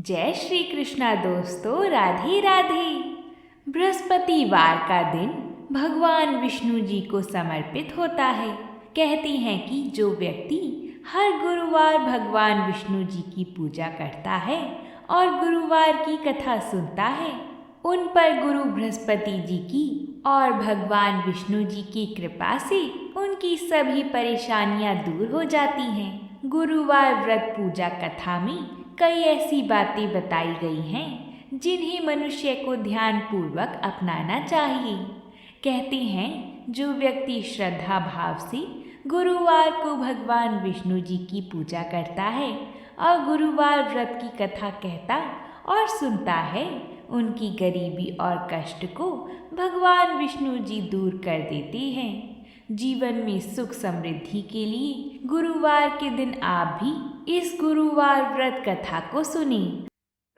जय श्री कृष्णा दोस्तों, राधे राधे। बृहस्पतिवार का दिन भगवान विष्णु जी को समर्पित होता है। कहते हैं कि जो व्यक्ति हर गुरुवार भगवान विष्णु जी की पूजा करता है और गुरुवार की कथा सुनता है, उन पर गुरु बृहस्पति जी की और भगवान विष्णु जी की कृपा से उनकी सभी परेशानियां दूर हो जाती हैं। गुरुवार व्रत पूजा कथा में कई ऐसी बातें बताई गई हैं जिन्हें मनुष्य को ध्यानपूर्वक अपनाना चाहिए। कहते हैं जो व्यक्ति श्रद्धा भाव से गुरुवार को भगवान विष्णु जी की पूजा करता है और गुरुवार व्रत की कथा कहता और सुनता है, उनकी गरीबी और कष्ट को भगवान विष्णु जी दूर कर देते हैं। जीवन में सुख समृद्धि के लिए गुरुवार के दिन आप भी इस गुरुवार व्रत कथा को सुनें।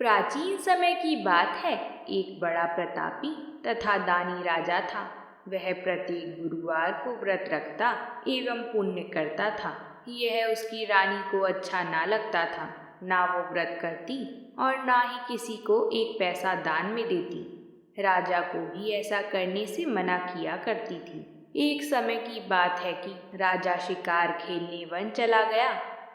प्राचीन समय की बात है। एक बड़ा प्रतापी तथा दानी राजा था। वह प्रत्येक गुरुवार को व्रत रखता एवं पुण्य करता था। यह उसकी रानी को अच्छा ना लगता था। ना वो व्रत करती और ना ही किसी को एक पैसा दान में देती। राजा को भी ऐसा करने से मना किया करती थी। एक समय की बात है कि राजा शिकार खेलने वन चला गया।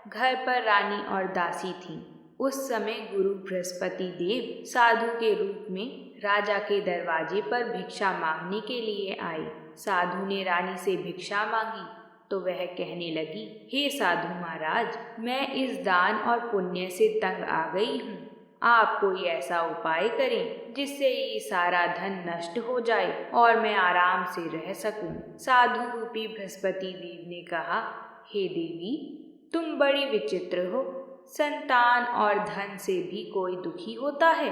घर पर रानी और दासी थी। उस समय गुरु बृहस्पति देव साधु के रूप में राजा के दरवाजे पर भिक्षा मांगने के लिए आए। साधु ने रानी से भिक्षा मांगी तो वह कहने लगी, हे साधु महाराज, मैं इस दान और पुण्य से तंग आ गई हूँ। आप कोई ऐसा उपाय करें जिससे ये सारा धन नष्ट हो जाए और मैं आराम से रह सकूं। साधु रूपी बृहस्पति देव ने कहा, हे देवी, तुम बड़ी विचित्र हो। संतान और धन से भी कोई दुखी होता है।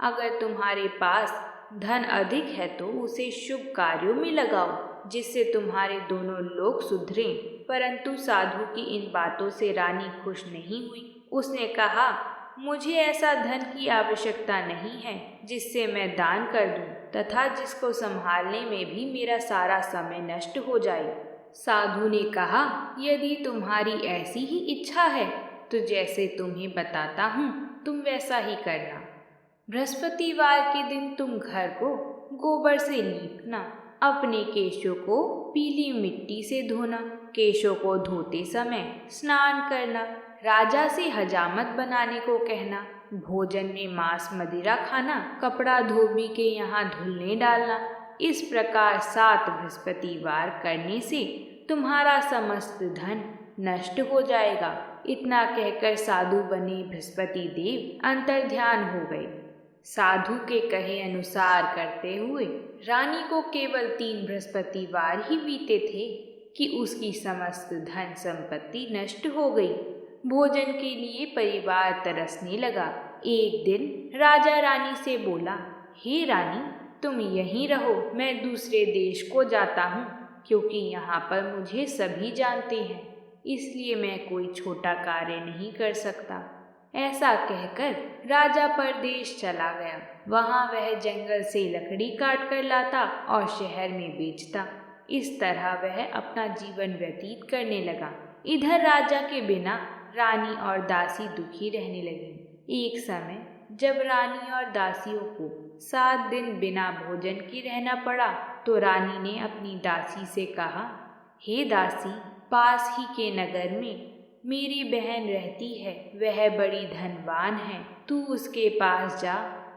अगर तुम्हारे पास धन अधिक है तो उसे शुभ कार्यों में लगाओ जिससे तुम्हारे दोनों लोग सुधरें। परंतु साधु की इन बातों से रानी खुश नहीं हुई। उसने कहा, मुझे ऐसा धन की आवश्यकता नहीं है जिससे मैं दान कर दूं तथा जिसको संभालने में भी मेरा सारा समय नष्ट हो जाए। साधु ने कहा, यदि तुम्हारी ऐसी ही इच्छा है तो जैसे तुम्हें बताता हूँ तुम वैसा ही करना। बृहस्पतिवार के दिन तुम घर को गोबर से लीपना, अपने केशों को पीली मिट्टी से धोना, केशों को धोते समय स्नान करना, राजा से हजामत बनाने को कहना, भोजन में मांस मदिरा खाना, कपड़ा धोबी के यहाँ धुलने डालना। इस प्रकार 7 बृहस्पतिवार करने से तुम्हारा समस्त धन नष्ट हो जाएगा। इतना कहकर साधु बने बृहस्पति देव अंतर्ध्यान हो गए। साधु के कहे अनुसार करते हुए रानी को केवल 3 बृहस्पतिवार ही बीते थे कि उसकी समस्त धन संपत्ति नष्ट हो गई। भोजन के लिए परिवार तरसने लगा। एक दिन राजा रानी से बोला, हे रानी, तुम यहीं रहो, मैं दूसरे देश को जाता हूँ क्योंकि यहाँ पर मुझे सभी जानते हैं, इसलिए मैं कोई छोटा कार्य नहीं कर सकता। ऐसा कहकर राजा परदेश चला गया। वहाँ वह जंगल से लकड़ी काट कर लाता और शहर में बेचता। इस तरह वह अपना जीवन व्यतीत करने लगा। इधर राजा के बिना रानी और दासी दुखी रहने लगी। एक समय जब रानी और दासियों को 7 दिन बिना भोजन के रहना पड़ा तो रानी ने अपनी दासी से कहा, हे दासी, पास ही के नगर में मेरी बहन रहती है। वह बड़ी धनवान है। तू उसके पास जा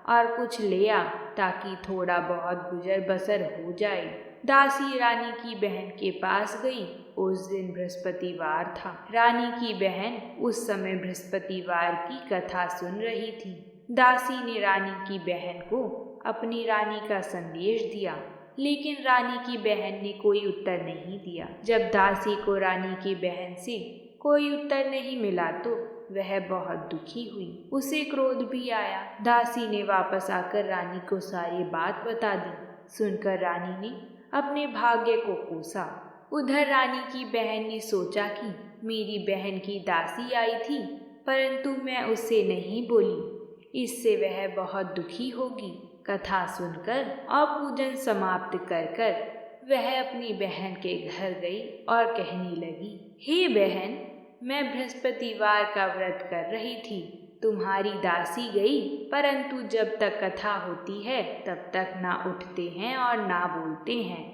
और कुछ ले आ ताकि थोड़ा बहुत गुजर बसर हो जाए। दासी रानी की बहन के पास गई। उस दिन बृहस्पतिवार था। रानी की बहन उस समय बृहस्पतिवार की कथा सुन रही थी। दासी ने रानी की बहन को अपनी रानी का संदेश दिया, लेकिन रानी की बहन ने कोई उत्तर नहीं दिया। जब दासी को रानी की बहन से कोई उत्तर नहीं मिला तो वह बहुत दुखी हुई। उसे क्रोध भी आया। दासी ने वापस आकर रानी को सारी बात बता दी। सुनकर रानी ने अपने भाग्य को कोसा। उधर रानी की बहन ने सोचा कि मेरी बहन की दासी आई थी परंतु मैं उससे नहीं बोली, इससे वह बहुत दुखी होगी। कथा सुनकर और पूजन समाप्त कर वह अपनी बहन के घर गई और कहने लगी, हे बहन, मैं बृहस्पतिवार का व्रत कर रही थी तुम्हारी दासी गई, परंतु जब तक कथा होती है तब तक ना उठते हैं और ना बोलते हैं,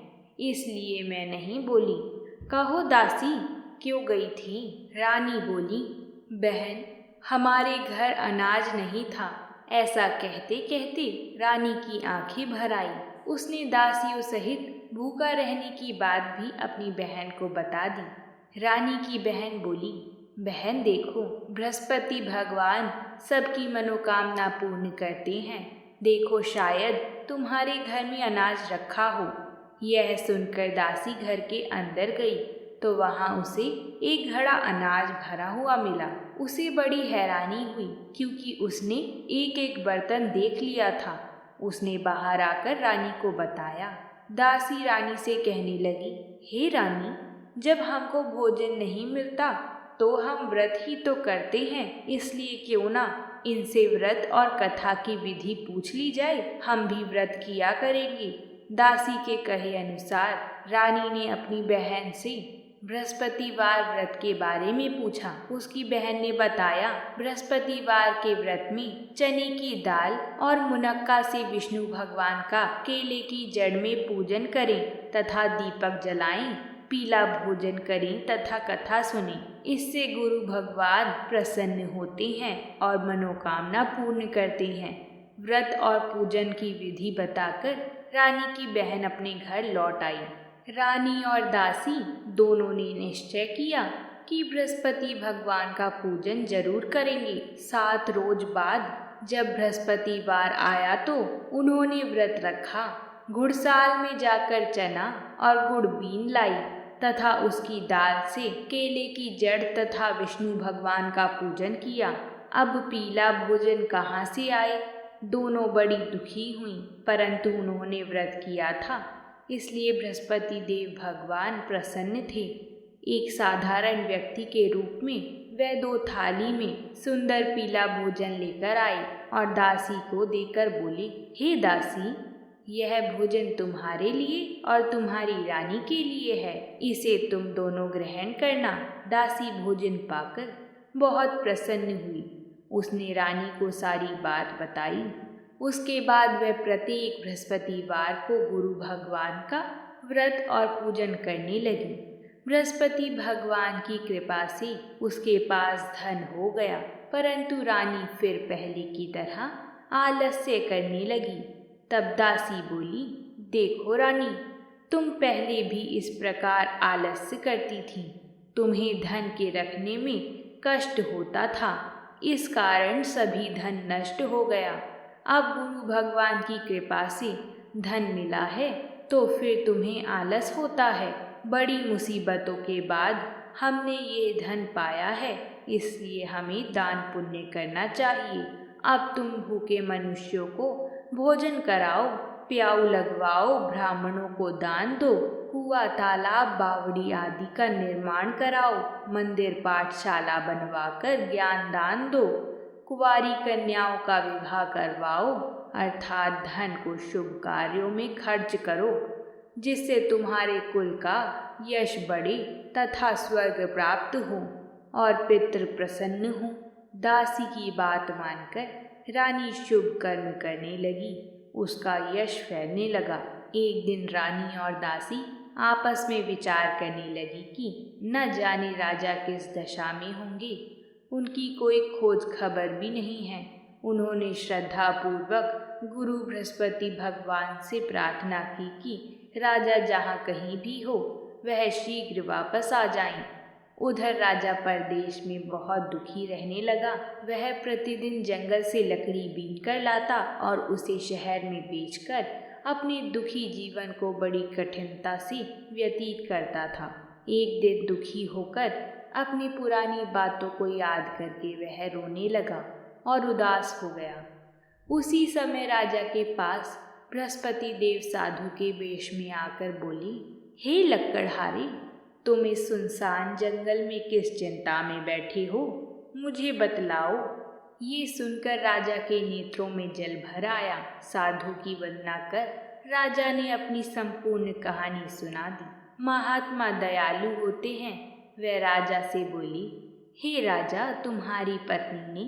इसलिए मैं नहीं बोली। कहो दासी, क्यों गई थी? रानी बोली, बहन, हमारे घर अनाज नहीं था। ऐसा कहते कहते रानी की आंखें भर आई। उसने दासियों सहित भूखा रहने की बात भी अपनी बहन को बता दी। रानी की बहन बोली, बहन देखो, बृहस्पति भगवान सबकी मनोकामना पूर्ण करते हैं। देखो, शायद तुम्हारे घर में अनाज रखा हो। यह सुनकर दासी घर के अंदर गई तो वहां उसे एक घड़ा अनाज भरा हुआ मिला। उसे बड़ी हैरानी हुई, क्योंकि उसने एक एक बर्तन देख लिया था। उसने बाहर आकर रानी को बताया। दासी रानी से कहने लगी, हे रानी, जब हमको भोजन नहीं मिलता तो हम व्रत ही तो करते हैं, इसलिए क्यों ना इनसे व्रत और कथा की विधि पूछ ली जाए। हम भी व्रत किया करेंगे। दासी के कहे अनुसार रानी ने अपनी बहन से बृहस्पतिवार व्रत के बारे में पूछा। उसकी बहन ने बताया, बृहस्पतिवार के व्रत में चने की दाल और मुनक्का से विष्णु भगवान का केले की जड़ में पूजन करें तथा दीपक जलाएं, पीला भोजन करें तथा कथा सुनें। इससे गुरु भगवान प्रसन्न होते हैं और मनोकामना पूर्ण करते हैं। व्रत और पूजन की विधि बताकर रानी की बहन अपने घर लौट आई। रानी और दासी दोनों ने निश्चय किया कि बृहस्पति भगवान का पूजन जरूर करेंगे। 7 रोज बाद जब बृहस्पतिवार आया तो उन्होंने व्रत रखा। घुड़साल में जाकर चना और गुड़ बीन लाई तथा उसकी दाल से केले की जड़ तथा विष्णु भगवान का पूजन किया। अब पीला भोजन कहाँ से आए? दोनों बड़ी दुखी हुईं, परंतु उन्होंने व्रत किया था, इसलिए बृहस्पति देव भगवान प्रसन्न थे। एक साधारण व्यक्ति के रूप में वे 2 थाली में सुंदर पीला भोजन लेकर आए और दासी को देकर बोले, हे दासी, यह भोजन तुम्हारे लिए और तुम्हारी रानी के लिए है, इसे तुम दोनों ग्रहण करना। दासी भोजन पाकर बहुत प्रसन्न हुई। उसने रानी को सारी बात बताई। उसके बाद वह प्रत्येक बृहस्पतिवार को गुरु भगवान का व्रत और पूजन करने लगी। बृहस्पति भगवान की कृपा से उसके पास धन हो गया, परंतु रानी फिर पहले की तरह आलस्य करने लगी। तब दासी बोली, देखो रानी, तुम पहले भी इस प्रकार आलस्य करती थी। तुम्हें धन के रखने में कष्ट होता था, इस कारण सभी धन नष्ट हो गया। अब गुरु भगवान की कृपा से धन मिला है तो फिर तुम्हें आलस होता है। बड़ी मुसीबतों के बाद हमने ये धन पाया है, इसलिए हमें दान पुण्य करना चाहिए। अब तुम भूखे मनुष्यों को भोजन कराओ, प्याऊ लगवाओ, ब्राह्मणों को दान दो, कुआं, तालाब, बावड़ी आदि का निर्माण कराओ, मंदिर पाठशाला बनवाकर ज्ञान दान दो, कुंवारी कन्याओं का विवाह करवाओ, अर्थात धन को शुभ कार्यों में खर्च करो, जिससे तुम्हारे कुल का यश बढ़े तथा स्वर्ग प्राप्त हो और पितृ प्रसन्न हो। दासी की बात मानकर रानी शुभ कर्म करने लगी। उसका यश फैलने लगा। एक दिन रानी और दासी आपस में विचार करने लगी कि न जाने राजा किस दशा में होंगे। उनकी कोई खोज खबर भी नहीं है। उन्होंने श्रद्धा पूर्वक गुरु बृहस्पति भगवान से प्रार्थना की कि राजा जहाँ कहीं भी हो वह शीघ्र वापस आ जाएं। उधर राजा परदेश में बहुत दुखी रहने लगा। वह प्रतिदिन जंगल से लकड़ी बीन कर लाता और उसे शहर में बेचकर अपने दुखी जीवन को बड़ी कठिनता से व्यतीत करता था। एक दिन दुखी होकर अपनी पुरानी बातों को याद करके वह रोने लगा और उदास हो गया। उसी समय राजा के पास बृहस्पति देव साधु के वेश में आकर बोले, हे लक्कड़हारे, तुम इस सुनसान जंगल में किस चिंता में बैठे हो, मुझे बतलाओ। ये सुनकर राजा के नेत्रों में जल भर आया। साधु की वंदना कर राजा ने अपनी संपूर्ण कहानी सुना दी। महात्मा दयालु होते हैं। वह राजा से बोली, हे राजा, तुम्हारी पत्नी ने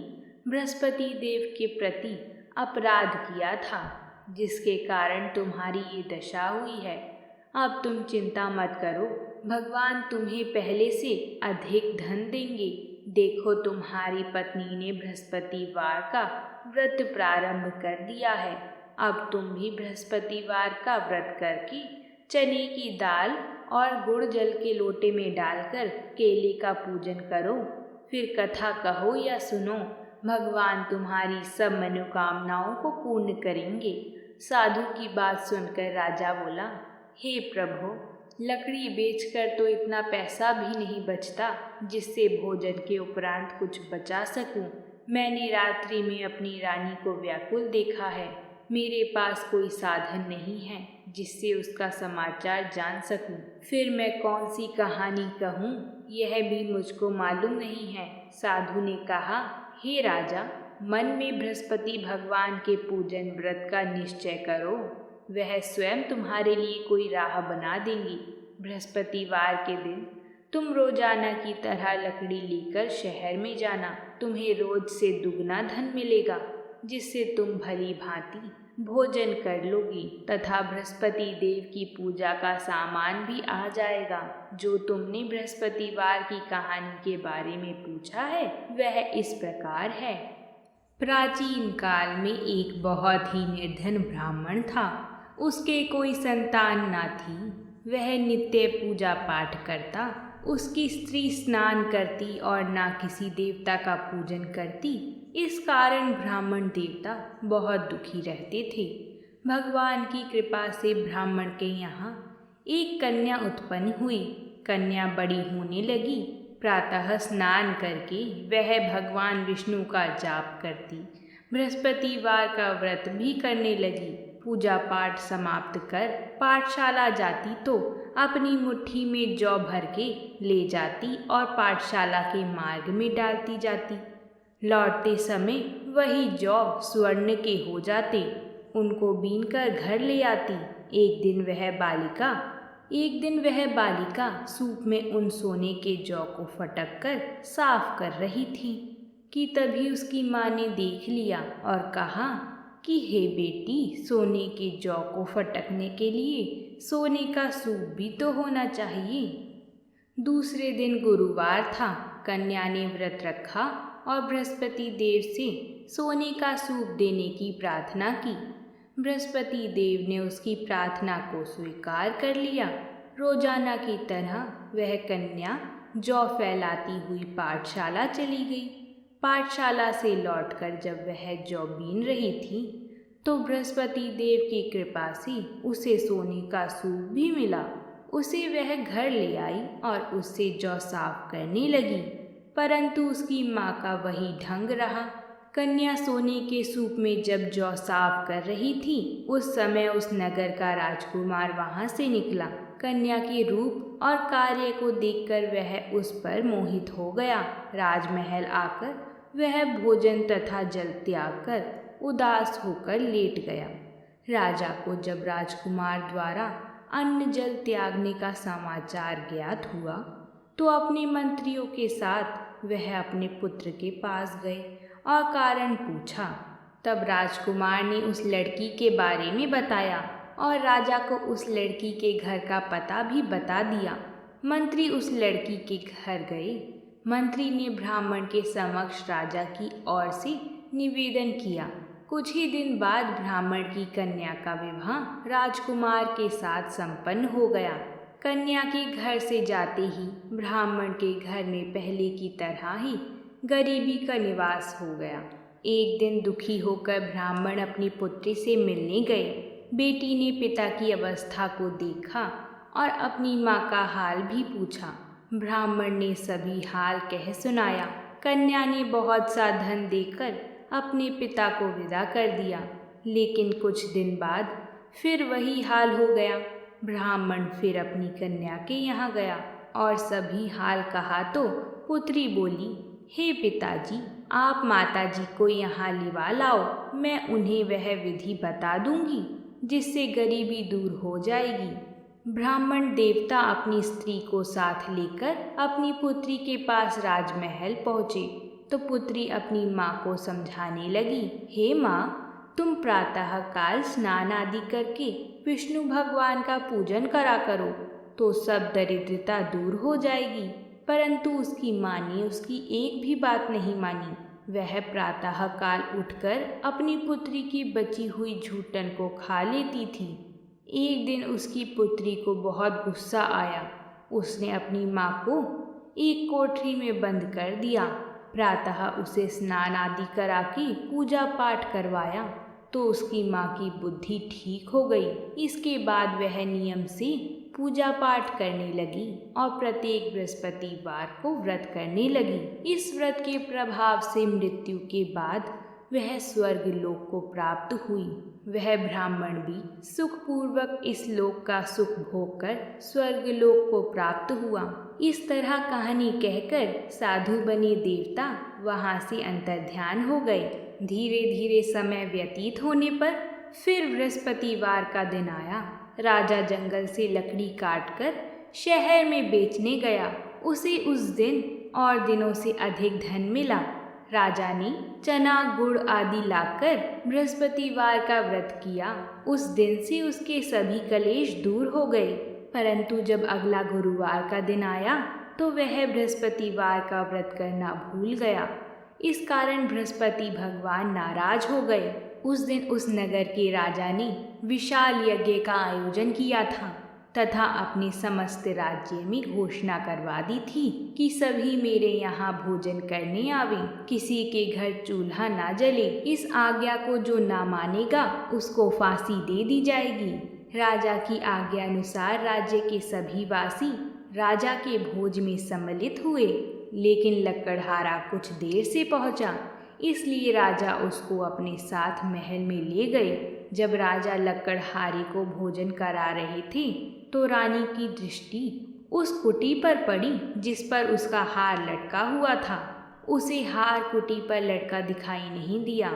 बृहस्पति देव के प्रति अपराध किया था, जिसके कारण तुम्हारी ये दशा हुई है। अब तुम चिंता मत करो, भगवान तुम्हें पहले से अधिक धन देंगे। देखो, तुम्हारी पत्नी ने बृहस्पतिवार का व्रत प्रारंभ कर दिया है। अब तुम भी बृहस्पतिवार का व्रत करके चने की दाल और गुड़ जल के लोटे में डालकर केले का पूजन करो। फिर कथा कहो या सुनो, भगवान तुम्हारी सब मनोकामनाओं को पूर्ण करेंगे। साधु की बात सुनकर राजा बोला, हे प्रभु, लकड़ी बेचकर तो इतना पैसा भी नहीं बचता जिससे भोजन के उपरांत कुछ बचा सकूं। मैंने रात्रि में अपनी रानी को व्याकुल देखा है। मेरे पास कोई साधन नहीं है जिससे उसका समाचार जान सकूं। फिर मैं कौन सी कहानी कहूँ, यह भी मुझको मालूम नहीं है। साधु ने कहा, हे राजा, मन में बृहस्पति भगवान के पूजन व्रत का निश्चय करो। वह स्वयं तुम्हारे लिए कोई राह बना देंगी। बृहस्पतिवार के दिन तुम रोजाना की तरह लकड़ी लेकर शहर में जाना। तुम्हें रोज से दुगना धन मिलेगा, जिससे तुम भली भांति भोजन कर लोगी तथा बृहस्पति देव की पूजा का सामान भी आ जाएगा। जो तुमने बृहस्पतिवार की कहानी के बारे में पूछा है, वह इस प्रकार है। प्राचीन काल में एक बहुत ही निर्धन ब्राह्मण था। उसके कोई संतान न थी। वह नित्य पूजा पाठ करता। उसकी स्त्री स्नान करती और ना किसी देवता का पूजन करती। इस कारण ब्राह्मण देवता बहुत दुखी रहते थे। भगवान की कृपा से ब्राह्मण के यहाँ एक कन्या उत्पन्न हुई। कन्या बड़ी होने लगी। प्रातः स्नान करके वह भगवान विष्णु का जाप करती। बृहस्पतिवार का व्रत भी करने लगी। पूजा पाठ समाप्त कर पाठशाला जाती तो अपनी मुट्ठी में जौ भर के ले जाती और पाठशाला के मार्ग में डालती जाती। लौटते समय वही जौ स्वर्ण के हो जाते। उनको बीनकर घर ले आती। एक दिन वह बालिका सूप में उन सोने के जौ को फटक कर साफ कर रही थी कि तभी उसकी माँ ने देख लिया और कहा कि हे बेटी, सोने के जौ को फटकने के लिए सोने का सूप भी तो होना चाहिए। दूसरे दिन गुरुवार था। कन्या ने व्रत रखा और बृहस्पति देव से सोने का सूप देने की प्रार्थना की। बृहस्पति देव ने उसकी प्रार्थना को स्वीकार कर लिया। रोजाना की तरह वह कन्या जौ फैलाती हुई पाठशाला चली गई। पाठशाला से लौटकर जब वह जौ बीन रही थी तो बृहस्पति देव की कृपा से उसे सोने का सूप भी मिला। उसे वह घर ले आई और उससे जौ साफ करने लगी, परंतु उसकी माँ का वही ढंग रहा। कन्या सोने के सूप में जब जौ साफ कर रही थी, उस समय उस नगर का राजकुमार वहां से निकला। कन्या के रूप और कार्य को देखकर वह उस पर मोहित हो गया। राजमहल आकर वह भोजन तथा जल त्याग कर उदास होकर लेट गया। राजा को जब राजकुमार द्वारा अन्न जल त्यागने का समाचार ज्ञात हुआ तो अपने मंत्रियों के साथ वह अपने पुत्र के पास गए और कारण पूछा। तब राजकुमार ने उस लड़की के बारे में बताया और राजा को उस लड़की के घर का पता भी बता दिया। मंत्री उस लड़की के घर गए। मंत्री ने ब्राह्मण के समक्ष राजा की ओर से निवेदन किया। कुछ ही दिन बाद ब्राह्मण की कन्या का विवाह राजकुमार के साथ संपन्न हो गया। कन्या के घर से जाते ही ब्राह्मण के घर में पहले की तरह ही गरीबी का निवास हो गया। एक दिन दुखी होकर ब्राह्मण अपनी पुत्री से मिलने गए। बेटी ने पिता की अवस्था को देखा और अपनी माँ का हाल भी पूछा। ब्राह्मण ने सभी हाल कह सुनाया। कन्या ने बहुत सा धन देकर अपने पिता को विदा कर दिया, लेकिन कुछ दिन बाद फिर वही हाल हो गया। ब्राह्मण फिर अपनी कन्या के यहाँ गया और सभी हाल कहा तो पुत्री बोली, हे पिताजी, आप माताजी को यहाँ लिवा लाओ। मैं उन्हें वह विधि बता दूंगी जिससे गरीबी दूर हो जाएगी। ब्राह्मण देवता अपनी स्त्री को साथ लेकर अपनी पुत्री के पास राजमहल पहुँचे। तो पुत्री अपनी माँ को समझाने लगी, हे माँ, तुम प्रातःकाल स्नान आदि करके विष्णु भगवान का पूजन करा करो तो सब दरिद्रता दूर हो जाएगी। परंतु उसकी माँ ने उसकी एक भी बात नहीं मानी। वह प्रातःकाल उठकर अपनी पुत्री की बची हुई झूठन को खा लेती थी। एक दिन उसकी पुत्री को बहुत गुस्सा आया। उसने अपनी माँ को एक कोठरी में बंद कर दिया। प्रातः उसे स्नान आदि करा के पूजा पाठ करवाया तो उसकी माँ की बुद्धि ठीक हो गई। इसके बाद वह नियम से पूजा पाठ करने लगी और प्रत्येक बृहस्पतिवार को व्रत करने लगी। इस व्रत के प्रभाव से मृत्यु के बाद वह स्वर्ग लोक को प्राप्त हुई। वह ब्राह्मण भी सुखपूर्वक इस लोक का सुख भोग कर स्वर्ग लोक को प्राप्त हुआ। इस तरह कहानी कहकर साधु बने देवता वहाँ से अंतर्ध्यान हो गए। धीरे धीरे समय व्यतीत होने पर फिर बृहस्पतिवार का दिन आया। राजा जंगल से लकड़ी काटकर शहर में बेचने गया। उसे उस दिन और दिनों से अधिक धन मिला। राजा ने चना गुड़ आदि लाकर बृहस्पतिवार का व्रत किया। उस दिन से उसके सभी कलेश दूर हो गए। परंतु जब अगला गुरुवार का दिन आया तो वह बृहस्पतिवार का व्रत करना भूल गया। इस कारण बृहस्पति भगवान नाराज हो गए। उस दिन उस नगर के राजा ने विशाल यज्ञ का आयोजन किया था तथा अपने समस्त राज्य में घोषणा करवा दी थी कि सभी मेरे यहाँ भोजन करने आवें, किसी के घर चूल्हा ना जले। इस आज्ञा को जो ना मानेगा उसको फांसी दे दी जाएगी। राजा की आज्ञा अनुसार राज्य के सभी वासी राजा के भोज में सम्मिलित हुए, लेकिन लकड़हारा कुछ देर से पहुंचा, इसलिए राजा उसको अपने साथ महल में ले गए। जब राजा लकड़हारे को भोजन करा रहे थे तो रानी की दृष्टि उस कुटी पर पड़ी जिस पर उसका हार लटका हुआ था। उसे हार कुटी पर लटका दिखाई नहीं दिया।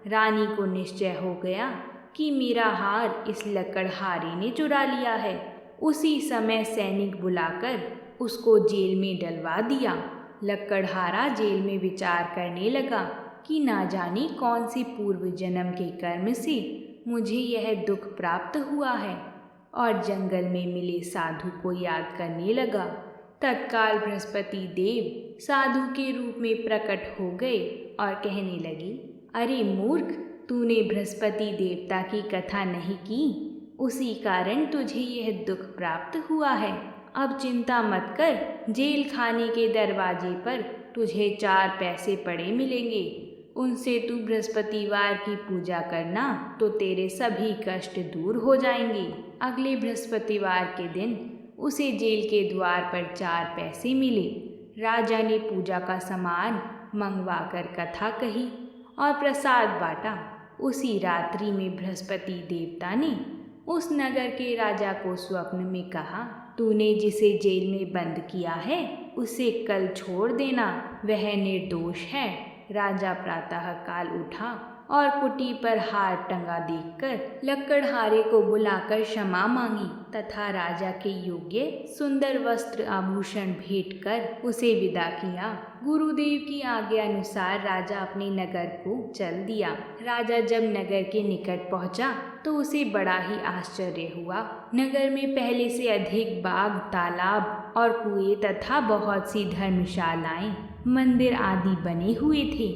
रानी को निश्चय हो गया कि मेरा हार इस लकड़हारे ने चुरा लिया है। उसी समय सैनिक बुलाकर उसको जेल में डलवा दिया। लकड़हारा जेल में विचार करने लगा कि ना जाने कौन से पूर्व जन्म के कर्म से मुझे यह दुख प्राप्त हुआ है, और जंगल में मिले साधु को याद करने लगा। तत्काल बृहस्पति देव साधु के रूप में प्रकट हो गए और कहने लगे, अरे मूर्ख, तूने बृहस्पति देवता की कथा नहीं की, उसी कारण तुझे यह दुख प्राप्त हुआ है। अब चिंता मत कर, जेल खाने के दरवाजे पर तुझे 4 पैसे पड़े मिलेंगे। उनसे तू बृहस्पतिवार की पूजा करना तो तेरे सभी कष्ट दूर हो जाएंगे। अगले बृहस्पतिवार के दिन उसे जेल के द्वार पर 4 पैसे मिले। राजा ने पूजा का सामान मंगवाकर कथा कही और प्रसाद बांटा। उसी रात्रि में बृहस्पति देवता ने उस नगर के राजा को स्वप्न में कहा, तूने जिसे जेल में बंद किया है उसे कल छोड़ देना, वह निर्दोष है। राजा प्रातःकाल उठा और कुटी पर हार टंगा देखकर लकड़हारे को बुलाकर क्षमा मांगी तथा राजा के योग्य सुंदर वस्त्र आभूषण भेंट कर उसे विदा किया। गुरुदेव की आज्ञा अनुसार राजा अपने नगर को चल दिया। राजा जब नगर के निकट पहुंचा तो उसे बड़ा ही आश्चर्य हुआ। नगर में पहले से अधिक बाग, तालाब और कुएं तथा बहुत सी धर्मशालाएं, मंदिर आदि बने हुए थे।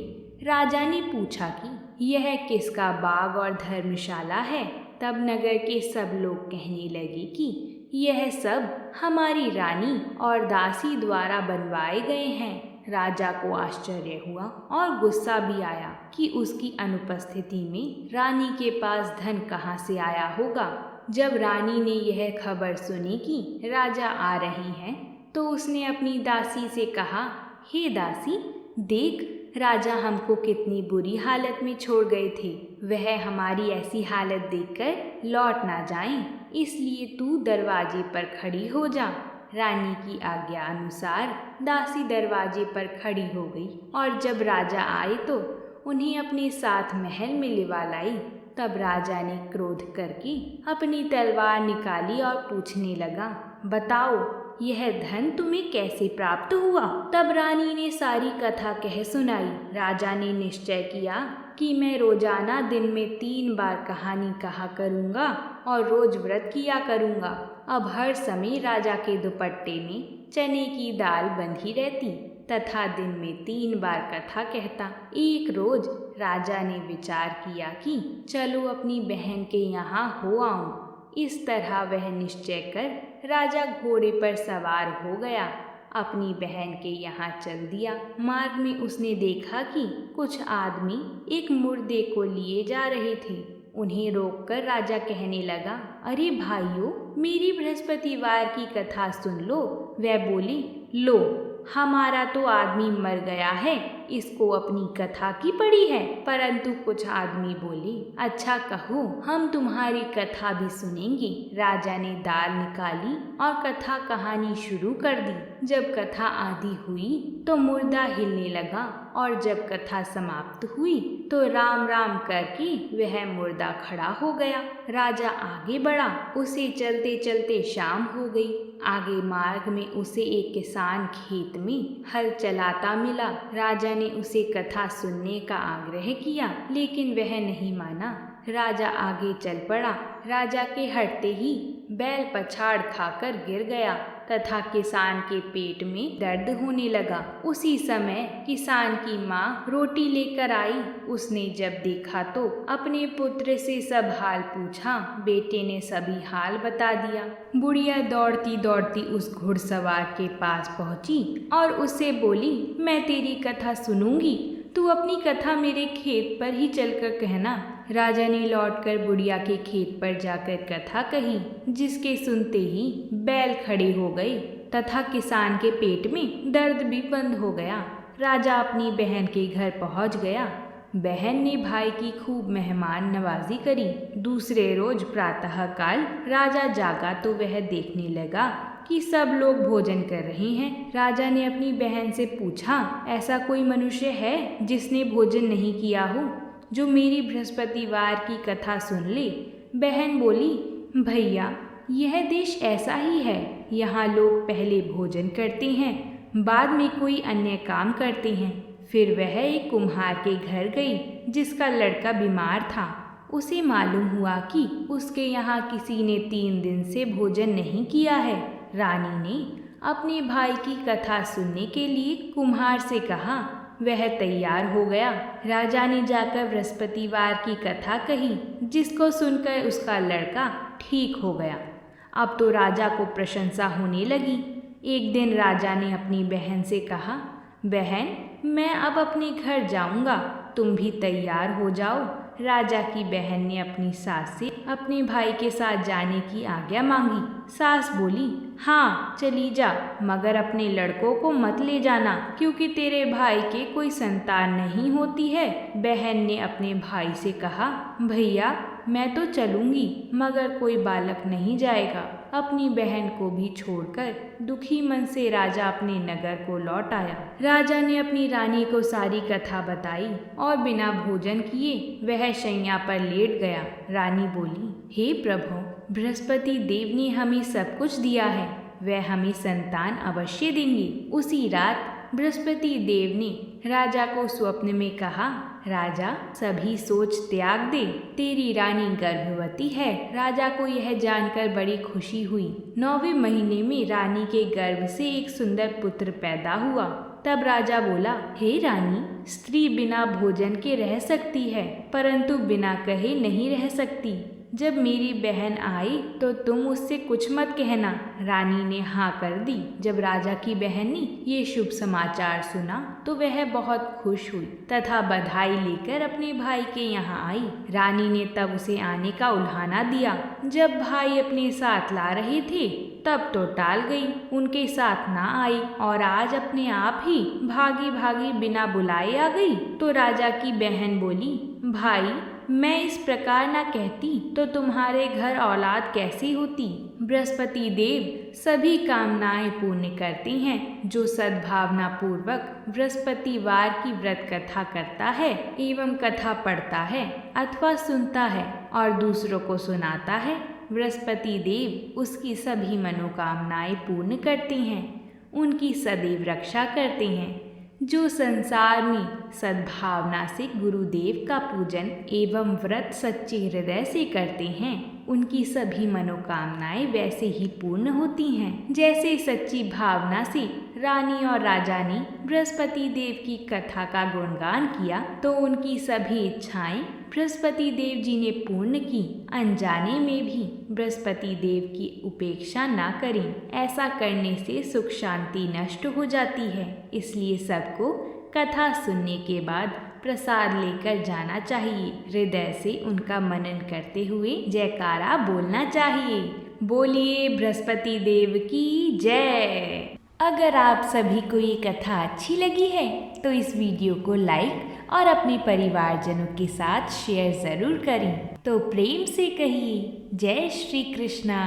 राजा ने पूछा कि यह किसका बाग और धर्मशाला है। तब नगर के सब लोग कहने लगे कि यह सब हमारी रानी और दासी द्वारा बनवाए गए हैं। राजा को आश्चर्य हुआ और गुस्सा भी आया कि उसकी अनुपस्थिति में रानी के पास धन कहाँ से आया होगा। जब रानी ने यह खबर सुनी कि राजा आ रहे हैं तो उसने अपनी दासी से कहा, हे दासी, देख राजा हमको कितनी बुरी हालत में छोड़ गए थे। वह हमारी ऐसी हालत देखकर लौट ना जाएं, इसलिए तू दरवाजे पर खड़ी हो जा। रानी की आज्ञा अनुसार दासी दरवाजे पर खड़ी हो गई और जब राजा आए तो उन्हें अपने साथ महल में लिवा लाई। तब राजा ने क्रोध करके अपनी तलवार निकाली और पूछने लगा, बताओ यह धन तुम्हें कैसे प्राप्त हुआ? तब रानी ने सारी कथा कह सुनाई। राजा ने निश्चय किया कि मैं रोजाना दिन में 3 बार कहानी कहा करूँगा और रोज व्रत किया करूँगा। अब हर समय राजा के दुपट्टे में चने की दाल बंधी रहती तथा दिन में 3 बार कथा कहता। एक रोज राजा ने विचार किया कि चलो अपनी बहन के यहाँ हो आऊं। इस तरह वह निश्चय कर राजा घोड़े पर सवार हो गया, अपनी बहन के यहाँ चल दिया। मार्ग में उसने देखा कि कुछ आदमी एक मुर्दे को लिए जा रहे थे। उन्हें रोककर राजा कहने लगा, अरे भाइयों, मेरी बृहस्पतिवार की कथा सुन लो। वह बोली, लो, हमारा तो आदमी मर गया है, इसको अपनी कथा की पड़ी है। परंतु कुछ आदमी बोले, अच्छा कहो, हम तुम्हारी कथा भी सुनेंगे। राजा ने दाल निकाली और कथा कहानी शुरू कर दी। जब कथा आधी हुई तो मुर्दा हिलने लगा और जब कथा समाप्त हुई तो राम राम करके वह मुर्दा खड़ा हो गया। राजा आगे बढ़ा, उसे चलते चलते शाम हो गई। आगे मार्ग में उसे एक किसान खेत में हल चलाता मिला। राजा ने उसे कथा सुनने का आग्रह किया, लेकिन वह नहीं माना। राजा आगे चल पड़ा। राजा के हटते ही बैल पछाड़ खाकर गिर गया तथा किसान के पेट में दर्द होने लगा। उसी समय किसान की माँ रोटी लेकर आई। उसने जब देखा तो अपने पुत्र से सब हाल पूछा। बेटे ने सभी हाल बता दिया। बुढ़िया दौड़ती दौड़ती उस घुड़सवार के पास पहुंची और उससे बोली, मैं तेरी कथा सुनूंगी, तू अपनी कथा मेरे खेत पर ही चलकर कहना। राजा ने लौटकर बुढ़िया के खेत पर जाकर कथा कही, जिसके सुनते ही बैल खड़े हो गए तथा किसान के पेट में दर्द भी बंद हो गया। राजा अपनी बहन के घर पहुंच गया। बहन ने भाई की खूब मेहमान नवाजी करी। दूसरे रोज प्रातःकाल राजा जागा तो वह देखने लगा कि सब लोग भोजन कर रहे हैं। राजा ने अपनी बहन से पूछा, ऐसा कोई मनुष्य है जिसने भोजन नहीं किया हो, जो मेरी बृहस्पतिवार की कथा सुन ले? बहन बोली, भैया, यह देश ऐसा ही है। यहाँ लोग पहले भोजन करते हैं, बाद में कोई अन्य काम करते हैं। फिर वह एक कुम्हार के घर गई जिसका लड़का बीमार था। उसे मालूम हुआ कि उसके यहाँ किसी ने 3 दिन से भोजन नहीं किया है। रानी ने अपने भाई की कथा सुनने के लिए कुम्हार से कहा। वह तैयार हो गया। राजा ने जाकर बृहस्पतिवार की कथा कही, जिसको सुनकर उसका लड़का ठीक हो गया। अब तो राजा को प्रशंसा होने लगी। एक दिन राजा ने अपनी बहन से कहा, बहन, मैं अब अपने घर जाऊंगा, तुम भी तैयार हो जाओ। राजा की बहन ने अपनी सास से अपने भाई के साथ जाने की आज्ञा मांगी। सास बोली, हाँ चली जा, मगर अपने लड़कों को मत ले जाना, क्योंकि तेरे भाई के कोई संतान नहीं होती है। बहन ने अपने भाई से कहा, भैया, मैं तो चलूंगी, मगर कोई बालक नहीं जाएगा। अपनी बहन को भी छोड़कर दुखी मन से राजा अपने नगर को लौट आया। राजा ने अपनी रानी को सारी कथा बताई और बिना भोजन किए वह शैया पर लेट गया। रानी बोली, हे प्रभु, बृहस्पति देव ने हमें सब कुछ दिया है, वह हमें संतान अवश्य देंगे। उसी रात बृहस्पति देव ने राजा को स्वप्न में कहा, राजा, सभी सोच त्याग दे, तेरी रानी गर्भवती है। राजा को यह जानकर बड़ी खुशी हुई। 9वें महीने में रानी के गर्भ से एक सुंदर पुत्र पैदा हुआ। तब राजा बोला, हे रानी, स्त्री बिना भोजन के रह सकती है, परंतु बिना कहे नहीं रह सकती। जब मेरी बहन आई तो तुम उससे कुछ मत कहना। रानी ने हाँ कर दी। जब राजा की बहन ने ये शुभ समाचार सुना तो वह बहुत खुश हुई तथा बधाई लेकर अपने भाई के यहाँ आई। रानी ने तब उसे आने का उल्हाना दिया। जब भाई अपने साथ ला रहे थे तब तो टाल गई, उनके साथ ना आई और आज अपने आप ही भागी भागी बिना बुलाए आ गई। तो राजा की बहन बोली, भाई, मैं इस प्रकार ना कहती तो तुम्हारे घर औलाद कैसी होती। बृहस्पति देव सभी कामनाएं पूर्ण करते हैं। जो सद्भावना पूर्वक बृहस्पतिवार की व्रत कथा करता है एवं कथा पढ़ता है अथवा सुनता है और दूसरों को सुनाता है, बृहस्पति देव उसकी सभी मनोकामनाएं पूर्ण करते हैं, उनकी सदैव रक्षा करते हैं। जो संसार में सद्भावना से गुरुदेव का पूजन एवं व्रत सच्चे हृदय से करते हैं, उनकी सभी मनोकामनाएं वैसे ही पूर्ण होती हैं जैसे सच्ची भावना से रानी और राजा ने बृहस्पति देव की कथा का गुणगान किया तो उनकी सभी इच्छाएं बृहस्पति देव जी ने पूर्ण की। अनजाने में भी बृहस्पति देव की उपेक्षा ना करें, ऐसा करने से सुख शांति नष्ट हो जाती है। इसलिए सबको कथा सुनने के बाद प्रसाद लेकर जाना चाहिए। हृदय से उनका मनन करते हुए जयकारा बोलना चाहिए। बोलिए बृहस्पति देव की जय। अगर आप सभी को ये कथा अच्छी लगी है तो इस वीडियो को लाइक और अपने परिवारजनों के साथ शेयर ज़रूर करें। तो प्रेम से कहिए जय श्री कृष्णा।